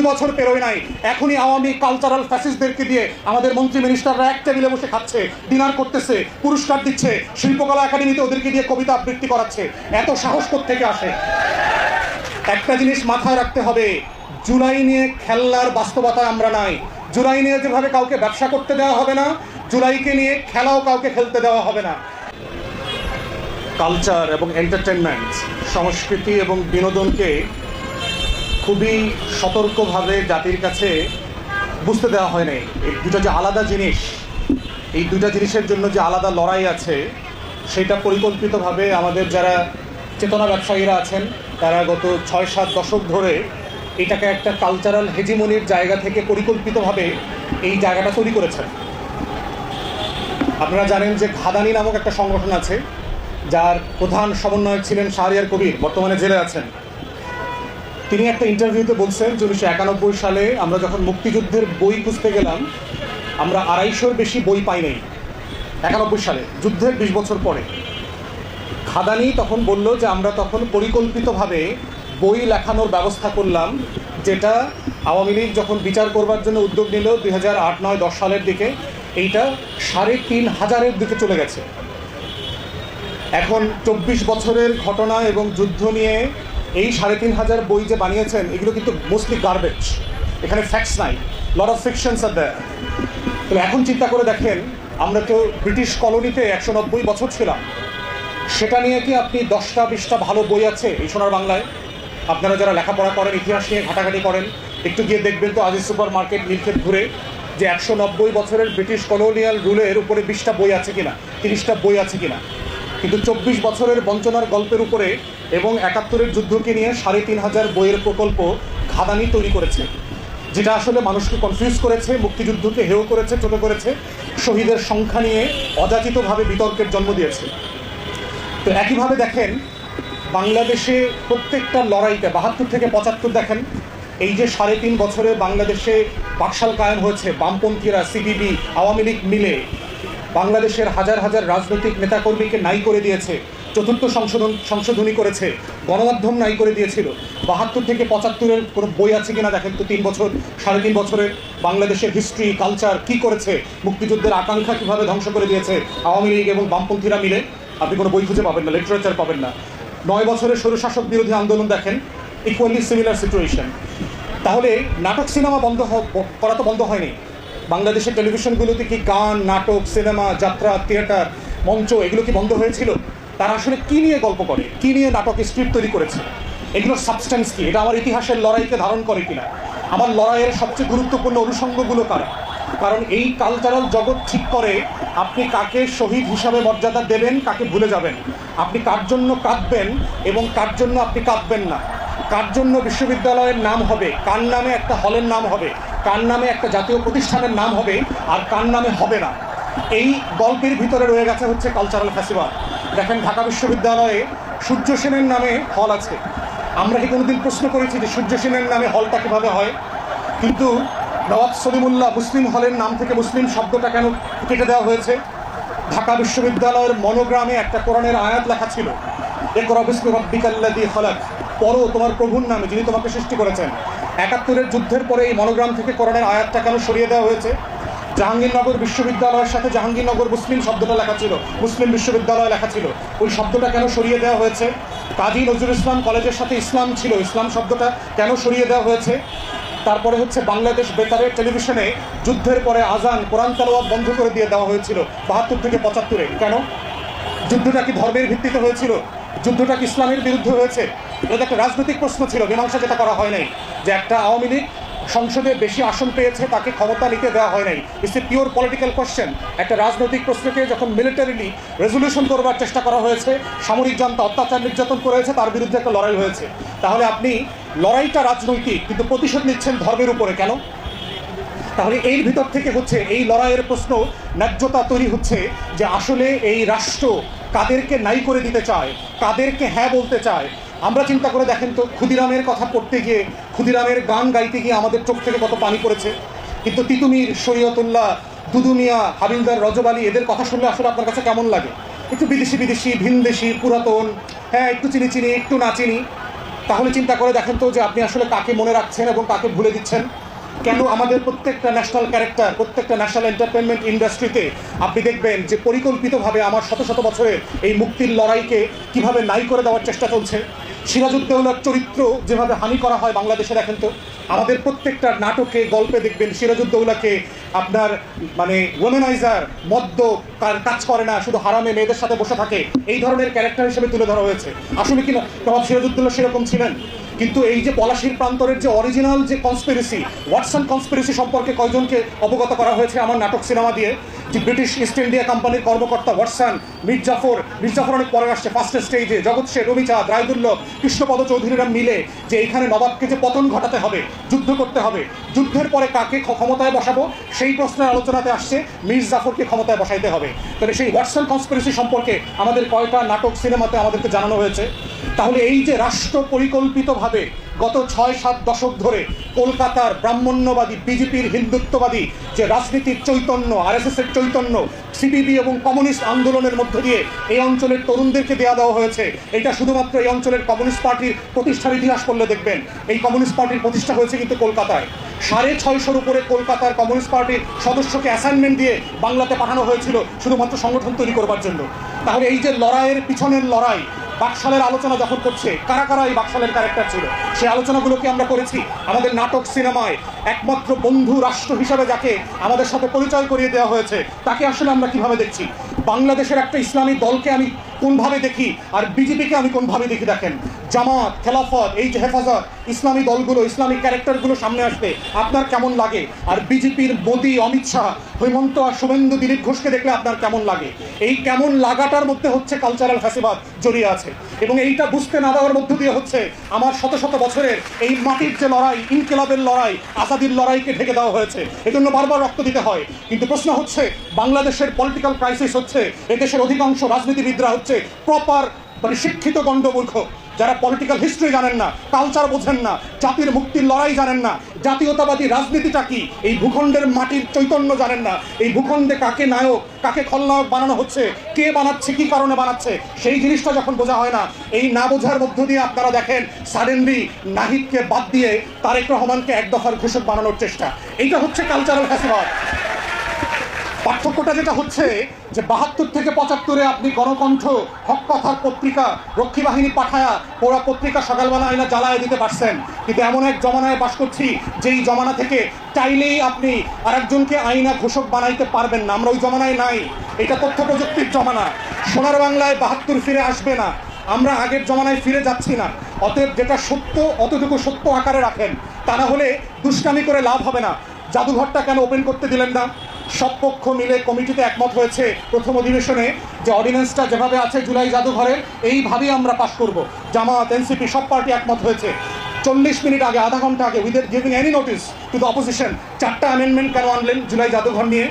বছর পেরোয় নাই, এখনই আওয়ামী কালচারাল ফ্যাসিস্টদেরকে দিয়ে আমাদের মন্ত্রী মিনিস্টাররা এক টেবিলে বসে খাচ্ছে, ডিনার করতেছে, পুরস্কার দিচ্ছে, শিল্পকলা একাডেমিতে ওদেরকে দিয়ে কবিতা আবৃত্তি করাচ্ছে। এত সাহস কোত্থেকে আসে? একটা জিনিস মাথায় রাখতে হবে, জুলাই নিয়ে খেলার বাস্তবতায় আমরা নাই। জুলাই নিয়ে যেভাবে কাউকে ব্যবসা করতে দেওয়া হবে না, জুলাইকে নিয়ে খেলাও কাউকে খেলতে দেওয়া হবে না। কালচার এবং এন্টারটেনমেন্ট, সংস্কৃতি এবং বিনোদনকে খুবই সতর্কভাবে জাতির কাছে বুঝতে দেওয়া হয় নাই। এই দুটো যে আলাদা জিনিস, এই দুটা জিনিসের জন্য যে আলাদা লড়াই আছে, সেটা পরিকল্পিতভাবে আমাদের যারা চেতনা ব্যবসায়ীরা আছেন তারা গত ৬-৭ দশক ধরে এটাকে একটা কালচারাল হেজিমনির জায়গা থেকে পরিকল্পিতভাবে এই জায়গাটা তৈরি করেছেন। আপনারা জানেন যে ঘাদানি নামক একটা সংগঠন আছে, যার প্রধান সমন্বয়ক ছিলেন শাহরিয়ার কবির, বর্তমানে জেলে আছেন। তিনি একটা ইন্টারভিউতে বলছেন যে ১৯৯১ সালে আমরা যখন মুক্তিযুদ্ধের বই খুঁজতে গেলাম, আমরা ২৫০-র বেশি বই পাই নাই। ৯১ সালে, যুদ্ধের ২০ বছর পরে। ঘাদানি তখন বলল যে আমরা তখন পরিকল্পিতভাবে বই লেখানোর ব্যবস্থা করলাম, যেটা আওয়ামী লীগ যখন বিচার করবার জন্য উদ্যোগ নিল ২০০৮-৯-১০ সালের দিকে, এইটা ৩,৫০০-এর দিকে চলে গেছে। এখন ২৪ বছরের ঘটনা এবং যুদ্ধ নিয়ে এই ৩,৫০০ বই যে বানিয়েছেন, এগুলো কিন্তু মোস্টলি গার্বেজ। এখানে ফ্যাক্টস নাই, লট অফ ফিকশনস আর দেয়ার। তাহলে এখন চিন্তা করে দেখেন, আমরা তো ব্রিটিশ কলোনিতে ১৯০ বছর ছিলাম, সেটা নিয়ে কি আপনি 10টা-20টা ভালো বই আছে এই সোনার বাংলায়? আপনারা যারা লেখাপড়া করেন, ইতিহাস নিয়ে ঘাটাঘাটি করেন, একটু গিয়ে দেখবেন তো আজিজ সুপার মার্কেট, নীলক্ষেত ঘুরে, যে ১৯০ বছরের ব্রিটিশ কলোনিয়াল রুলের উপরে 20টা বই আছে কিনা, 30টা বই আছে কিনা। কিন্তু 24 বছরের বঞ্চনার গল্পের উপরে এবং ৭১-এর যুদ্ধকে নিয়ে ৩,৫০০ বইয়ের প্রকল্প ঘাদানি তৈরি করেছে, যেটা আসলে মানুষকে কনফিউজ করেছে, মুক্তিযুদ্ধকে হেয় করেছে, ছোট করেছে, শহীদের সংখ্যা নিয়ে অযাচিতভাবে বিতর্কের জন্ম দিয়েছে। তো একইভাবে দেখেন, বাংলাদেশে প্রত্যেকটা লড়াইতে ৭২ থেকে ৭৫ দেখেন, এই যে ৩.৫ বছরে বাংলাদেশে বাকশাল কায়েম হয়েছে, বামপন্থীরা, সিপিবি, আওয়ামী লীগ মিলে বাংলাদেশের হাজার হাজার রাজনৈতিক নেতাকর্মীকে নাই করে দিয়েছে, চতুর্থ সংশোধনী করেছে, গণমাধ্যম নাই করে দিয়েছিল। ৭২ থেকে ৭৫-এর কোনো বই আছে কিনা দেখেন তো। 3 বছর, 3.5 বছরে বাংলাদেশের হিস্ট্রি, কালচার কী করেছে, মুক্তিযুদ্ধের আকাঙ্ক্ষা কীভাবে ধ্বংস করে দিয়েছে আওয়ামী লীগ এবং বামপন্থীরা মিলে, আপনি কোনো বই খুঁজে পাবেন না, লিটারেচার পাবেন না। 9 বছরের স্বৈরশাসক বিরোধী আন্দোলন দেখেন, ইকুয়ালি সিমিলার সিচুয়েশন। তাহলে নাটক সিনেমা করা তো বন্ধ হয়নি। বাংলাদেশের টেলিভিশনগুলোতে কি গান, নাটক, সিনেমা, যাত্রা, থিয়েটার, মঞ্চ, এগুলো কি বন্ধ হয়েছিল? তারা আসলে কী নিয়ে গল্প করে, কী নিয়ে নাটক স্ক্রিপ্ট তৈরি করেছে, এগুলোর সাবস্টেন্স কী, এটা আমার ইতিহাসের লড়াইকে ধারণ করে কিনা, আমার লড়াইয়ের সবচেয়ে গুরুত্বপূর্ণ অনুষঙ্গগুলো কারা? কারণ এই কালচারাল জগৎ ঠিক করে আপনি কাকে শহীদ হিসাবে মর্যাদা দেবেন, কাকে ভুলে যাবেন, আপনি কার জন্য কাঁদবেন এবং কার জন্য আপনি কাঁদবেন না, কার জন্য বিশ্ববিদ্যালয়ের নাম হবে, কার নামে একটা হলের নাম হবে, কার নামে একটা জাতীয় প্রতিষ্ঠানের নাম হবে, আর কার নামে হবে না। এই গল্পের ভিতরে রয়ে গেছে হচ্ছে কালচারাল ফেস্টিভ্যাল। দেখেন, ঢাকা বিশ্ববিদ্যালয়ে সূর্য সেনের নামে হল আছে। আমরা কি কোনোদিন প্রশ্ন করেছি যে সূর্য সেনের নামে হলটা কীভাবে হয়? কিন্তু নওয়াব সলিমুল্লাহ মুসলিম হলের নাম থেকে মুসলিম শব্দটা কেন কেটে দেওয়া হয়েছে? ঢাকা বিশ্ববিদ্যালয়ের মনোগ্রামে একটা কোরআনের আয়াত লেখা ছিল, ইকরা বিসমি রাব্বিকাল্লাযী খালাক, পড়ো তোমার প্রভুর নামে যিনি তোমাকে সৃষ্টি করেছেন। ৭১-এর যুদ্ধের পরে এই মনোগ্রাম থেকে কোরআনের আয়াতটা কেন সরিয়ে দেওয়া হয়েছে? জাহাঙ্গীরনগর বিশ্ববিদ্যালয়ের সাথে জাহাঙ্গীরনগর মুসলিম শব্দটা লেখা ছিল, মুসলিম বিশ্ববিদ্যালয় লেখা ছিল, ওই শব্দটা কেন সরিয়ে দেওয়া হয়েছে? কাজী নজরুল ইসলাম কলেজের সাথে ইসলাম ছিল, ইসলাম শব্দটা কেন সরিয়ে দেওয়া হয়েছে? তারপরে হচ্ছে বাংলাদেশ বেতারের টেলিভিশনে যুদ্ধের পরে আজান, কোরআন তেলাওয়াত বন্ধ করে দিয়ে দেওয়া হয়েছিল ৭২ থেকে ৭৫-এ। কেন? যুদ্ধটা কি ধর্মের ভিত্তিতে হয়েছিল? যুদ্ধটা কি ইসলামের বিরুদ্ধে হয়েছে? এটা একটা রাজনৈতিক প্রশ্ন ছিল, মীমাংসা যেটা করা হয় নাই, যে একটা আওয়ামী লীগ সংসদে বেশি আসন পেয়েছে, তাকে ক্ষমতা নিতে দেওয়া হয় নাই। It's a pure political question. একটা রাজনৈতিক প্রশ্নকে যখন মিলিটারিলি রেজলিউশন করবার চেষ্টা করা হয়েছে, সামরিক জনতা অত্যাচার নির্যাতন করেছে, তার বিরুদ্ধে একটা লড়াই হয়েছে। তাহলে আপনি লড়াইটা রাজনৈতিক, কিন্তু প্রতিশোধ নিচ্ছেন ধর্মের উপরে কেন? তাহলে এর ভিতর থেকে হচ্ছে এই লড়াইয়ের প্রশ্ন, ন্যায্যতা তৈরি হচ্ছে যে আসলে এই রাষ্ট্র কাদেরকে নাই করে দিতে চায়, কাদেরকে হ্যাঁ বলতে চায়। আমরা চিন্তা করে দেখেন তো, ক্ষুদিরামের কথা পড়তে গিয়ে, ক্ষুদিরামের গান গাইতে গিয়ে আমাদের চোখ থেকে কত পানি পড়েছে। কিন্তু তিতুমির, শরীয়তুল্লাহ, দুদু মিয়া, হাবিলদার, রজব আলী, এদের কথা শুনলে আসলে আপনার কাছে কেমন লাগে? একটু বিদেশি বিদেশি, ভিনদেশি, পুরাতন, হ্যাঁ একটু চিনি চিনি, একটু না চিনি। তাহলে চিন্তা করে দেখেন তো যে আপনি আসলে কাকে মনে রাখছেন এবং কাকে ভুলে দিচ্ছেন। কেন আমাদের প্রত্যেকটা ন্যাশনাল ক্যারেক্টার, প্রত্যেকটা ন্যাশনাল এন্টারটেনমেন্ট ইন্ডাস্ট্রিতে আপনি দেখবেন যে পরিকল্পিতভাবে আমার শত শত বছরের এই মুক্তির লড়াইকে কিভাবে নাই করে দেওয়ার চেষ্টা চলছে। সিরাজউদ্দৌলার চরিত্র যেভাবে হানি করা হয় বাংলাদেশে, দেখেন তো আমাদের প্রত্যেকটা নাটকে গল্পে দেখবেন সিরাজউদ্দৌলাকে আপনার মানে ওমেনাইজার, মদ্য কাজ করে না, শুধু হারামে মেয়েদের সাথে বসে থাকে, এই ধরনের ক্যারেক্টার হিসেবে তুলে ধরা হয়েছে। আসলে কি নবাব সিরাজউদ্দৌলা সেরকম ছিলেন? কিন্তু এই যে পলাশীর প্রান্তরের যে অরিজিনাল যে কনস্পিরেসি, ওয়াটসন কনস্পিরেসি সম্পর্কে কয়জনকে অবগত করা হয়েছে আমার নাটক সিনেমা দিয়ে, যে ব্রিটিশ ইস্ট ইন্ডিয়া কোম্পানির কর্মকর্তা ওয়াটসন, মির্জাফর অনেক পরে আসছে ফার্স্ট স্টেজে, জগৎ শেঠ, রবিচাঁদ, রায়দুল্লভ, কৃষ্ণপদ চৌধুরীরা মিলে যে এইখানে নবাবকে যে পতন ঘটাতে হবে, যুদ্ধ করতে হবে, যুদ্ধের পরে কাকে ক্ষমতায় বসাবো সেই প্রশ্নের আলোচনাতে আসছে মির্জাফরকে ক্ষমতায় বসাইতে হবে। তাহলে সেই ওয়াটসন কনস্পিরেসি সম্পর্কে আমাদের কয়টা নাটক সিনেমাতে আমাদেরকে জানানো হয়েছে। তাহলে এই যে রাষ্ট্র পরিকল্পিতভাবে গত ৬-৭ দশক ধরে কলকাতার ব্রাহ্মণ্যবাদী, বিজেপির হিন্দুত্ববাদী যে রাজনীতির চৈতন্য, আরএসএসের চৈতন্য, সিপিবি এবং কমিউনিস্ট আন্দোলনের মধ্য দিয়ে এই অঞ্চলের তরুণদেরকে দেওয়া হয়েছে, এটা শুধুমাত্র এই অঞ্চলের কমিউনিস্ট পার্টির প্রতিষ্ঠার ইতিহাস পড়লে দেখবেন এই কমিউনিস্ট পার্টির প্রতিষ্ঠা হয়েছে কিন্তু কলকাতায়। ৬৫০-র উপরে কলকাতার কমিউনিস্ট পার্টির সদস্যকে অ্যাসাইনমেন্ট দিয়ে বাংলাতে পাঠানো হয়েছিল শুধুমাত্র সংগঠন তৈরি করবার জন্য। তাহলে এই যে লড়াইয়ের পিছনের লড়াই, বাকশালের আলোচনা যখন করছে, কারা কারা এই বাকশালের ক্যারেক্টার ছিল, সেই আলোচনাগুলোকে আমরা করেছি আমাদের নাটক সিনেমায়। একমাত্র বন্ধু রাষ্ট্র হিসাবে যাকে আমাদের সাথে পরিচয় করিয়ে দেওয়া হয়েছে তাকে আসলে আমরা কিভাবে দেখছি। বাংলাদেশের একটা ইসলামী দলকে আমি কোনভাবে দেখি আর বিজেপিকে আমি কোনভাবে দেখি। দেখেন, জামাত, খেলাফত, এই যে হেফাজত, ইসলামী দলগুলো, ইসলামিক ক্যারেক্টারগুলো সামনে আসবে আপনার কেমন লাগে? আর বিজেপির মোদি, অমিত শাহ, হেমন্ত আর শুভেন্দু, দিলীপ ঘোষকে দেখলে আপনার কেমন লাগে? এই কেমন লাগাটার মধ্যে হচ্ছে কালচারাল ফ্যাসিবাদ জড়িয়ে আছে, এবং এইটা বুঝতে না দেওয়ার মধ্য দিয়ে হচ্ছে আমার শত শত বছরের এই মাটির যে লড়াই, ইনকিলাবের লড়াই, আজাদির লড়াইকে ঢেকে দেওয়া হয়েছে। এজন্য বারবার রক্ত দিতে হয়। কিন্তু প্রশ্ন হচ্ছে বাংলাদেশের পলিটিক্যাল ক্রাইসিস হচ্ছে, এদেশের অধিকাংশ রাজনীতিবিদরা হচ্ছে প্রপার মানে শিক্ষিত গণ্ডমূর্খ, যারা পলিটিক্যাল হিস্ট্রি জানেন না, কালচার বোঝেন না, জাতির মুক্তির লড়াই জানেন না, জাতীয়তাবাদী রাজনীতিটা কি, এই ভূখণ্ডের মাটির চৈতন্য জানেন না, এই ভূখণ্ডে কাকে নায়ক, কাকে খলনায়ক বানানো হচ্ছে, কে বানাচ্ছে, কি কারণে বানাচ্ছে, সেই জিনিসটা যখন বোঝা হয় না, এই না বোঝার মধ্য দিয়ে আপনারা দেখেন সাডেনলি নাহিদকে বাদ দিয়ে তারেক রহমানকে এক দফার ঘোষক বানানোর চেষ্টা। এইটা হচ্ছে কালচারাল ফ্যাসিবাদ। পার্থক্যটা যেটা হচ্ছে যে ৭২ থেকে ৭৫-এ আপনি গণকণ্ঠ, হক কথার পত্রিকা, রক্ষী বাহিনী পাঠায়া পুরা পত্রিকা সকালবেলা আইনা জ্বালায় দিতে পারছেন। কিন্তু এমন এক জমানায় বাস করছি যেই জমানা থেকে চাইলেই আপনি আরেকজনকে আইনা ঘোষক বানাইতে পারবেন না। আমরা ওই জমানায় নাই। এটা তথ্য প্রযুক্তির জমানা। সোনার বাংলায় ৭২ ফিরে আসবে না। আমরা আগের জমানায় ফিরে যাচ্ছি না। অতএব যেটা সত্য অতটুকু সত্য আকারে রাখেন, তা না হলে দুষ্টামি করে লাভ হবে না। জাদুঘরটা কেন ওপেন করতে দিলেন না? সব পক্ষ মিলে কমিটিতে একমত হয়েছে প্রথম অধিবেশনে যে অর্ডিন্যান্সটা যেভাবে আছে জুলাই জাদুঘরের, এইভাবেই আমরা পাস করব। জামাত, এনসিপি সব পার্টি একমত হয়েছে। 40 মিনিট আগে, আধা ঘন্টা আগে, without giving any notice to the opposition, 4টা অ্যামেন্ডমেন্ট কেন আনলেন জুলাই জাদুঘর নিয়ে?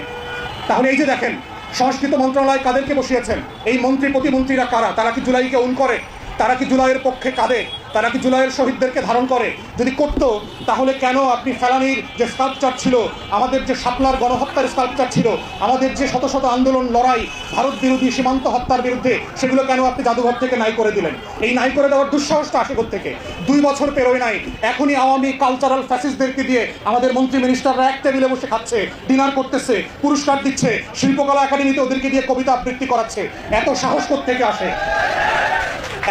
তাহলে এই যে দেখেন, সংস্কৃত মন্ত্রণালয় কাদেরকে বসিয়েছেন? এই মন্ত্রী প্রতিমন্ত্রীরা কারা? তারা কি জুলাইকে উন করে? তারা কি জুলাইয়ের পক্ষে কাঁদে? তারা কি জুলাইয়ের শহীদদেরকে ধারণ করে? যদি করতো তাহলে কেন আপনি ফেলানির যে স্কাল্পচার ছিল, আমাদের যে শাপলার গণহত্যার স্কাল্পচার ছিল, আমাদের যে শত শত আন্দোলন, লড়াই, ভারত বিরোধী সীমান্ত হত্যার বিরুদ্ধে, সেগুলো কেন আপনি জাদুঘর থেকে নাই করে দিলেন? এই নাই করে দেওয়ার দুঃসাহসটা আসে থেকে 2 বছর পেরোয় নাই, এখনই আওয়ামী কালচারাল ফ্যাসিস্টদেরকে দিয়ে আমাদের মন্ত্রী মিনিস্টাররা এক টেবিলে বসে খাচ্ছে, ডিনার করতেছে, পুরস্কার দিচ্ছে, শিল্পকলা একাডেমিতে ওদেরকে দিয়ে কবিতা আবৃত্তি করাচ্ছে। এত সাহস থেকে আসে?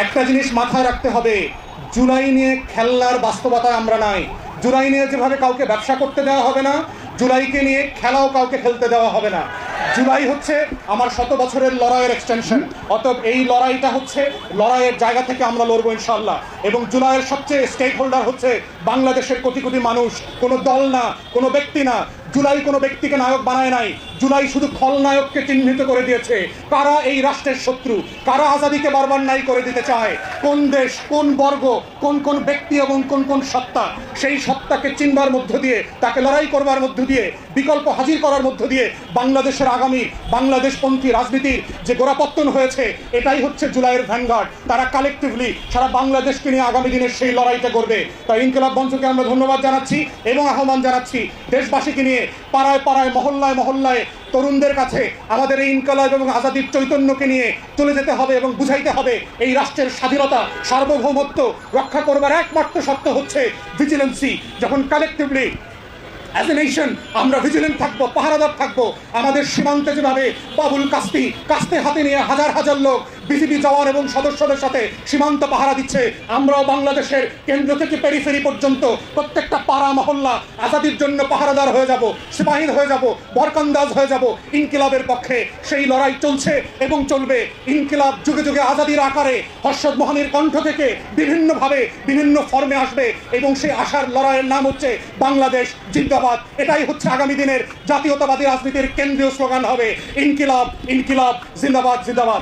একটা জিনিস মাথায় রাখতে হবে, জুলাই নিয়ে খেলার বাস্তবতায় আমরা নাই। জুলাই নিয়ে যেভাবে কাউকে ব্যবসা করতে দেওয়া হবে না, জুলাইকে নিয়ে খেলাও কাউকে খেলতে দেওয়া হবে না। জুলাই হচ্ছে আমার 100 বছরের লড়াইয়ের এক্সটেনশন। অতএব এই লড়াইটা হচ্ছে লড়াইয়ের জায়গা থেকে আমরা লড়বো ইনশাল্লাহ। এবং জুলাইয়ের সবচেয়ে স্টেক হোল্ডার হচ্ছে বাংলাদেশের কোটি কোটি মানুষ, কোনো দল না, কোনো ব্যক্তি না। জুলাই কোনো ব্যক্তিকে নায়ক বানায় নাই, জুলাই শুধু খলনায়ককে চিহ্নিত করে দিয়েছে। কারা এই রাষ্ট্রের শত্রু, কারা আজাদিকে বারবার নাই করে দিতে চায়, কোন দেশ, কোন বর্গ, কোন কোন ব্যক্তি এবং কোন কোন সত্তা, সেই সত্তাকে চিনবার মধ্য দিয়ে, তাকে লড়াই করবার মধ্য দিয়ে, বিকল্প হাজির করার মধ্য দিয়ে বাংলাদেশের আগামী বাংলাদেশপন্থী রাজনীতির যে গোড়াপত্তন হয়েছে, এটাই হচ্ছে জুলাইয়ের ভ্যানগার্ড। তারা কালেকটিভলি সারা বাংলাদেশকে নিয়ে আগামী দিনের সেই লড়াইটা করবে। তাই ইনকিলাব মঞ্চকে আমরা ধন্যবাদ জানাচ্ছি এবং আহ্বান জানাচ্ছি দেশবাসীকে নিয়ে পাড়ায় পাড়ায় মহল্লায় মহল্লায় তরুণদের কাছে আমাদের এই ইনকালাব এবং আজাদির চৈতন্যকে নিয়ে চলে যেতে হবে এবং বুঝাইতে হবে এই রাষ্ট্রের স্বাধীনতা সার্বভৌমত্ব রক্ষা করবার একমাত্র শর্ত হচ্ছে ভিজিলেন্সি। যখন কালেকটিভলি অ্যাজ এ নেশন আমরা ভিজিলেন্ট থাকবো, পাহারাদার থাকবো, আমাদের সীমান্তে যেভাবে বাবুল কাস্তে হাতে নিয়ে হাজার হাজার লোক বিজিবি জওয়ান এবং সদস্যদের সাথে সীমান্ত পাহারা দিচ্ছে, আমরাও বাংলাদেশের কেন্দ্র থেকে পেরিফেরি পর্যন্ত প্রত্যেকটা পাড়া মহল্লা আজাদির জন্য পাহারাদার হয়ে যাব, সিপাহী হয়ে যাব, বরকান্দাজ হয়ে যাব। ইনকিলাবের পক্ষে সেই লড়াই চলছে এবং চলবে। ইনকিলাব যুগে যুগে আজাদির আকারে হর্ষদ মোহানির কণ্ঠ থেকে বিভিন্নভাবে বিভিন্ন ফর্মে আসবে এবং সেই আশার লড়াইয়ের নাম হচ্ছে বাংলাদেশ জিন্দাবাদ। এটাই হচ্ছে আগামী দিনের জাতীয়তাবাদী রাজনীতির কেন্দ্রীয় স্লোগান হবে, ইনকিলাব ইনকিলাব জিন্দাবাদ জিন্দাবাদ।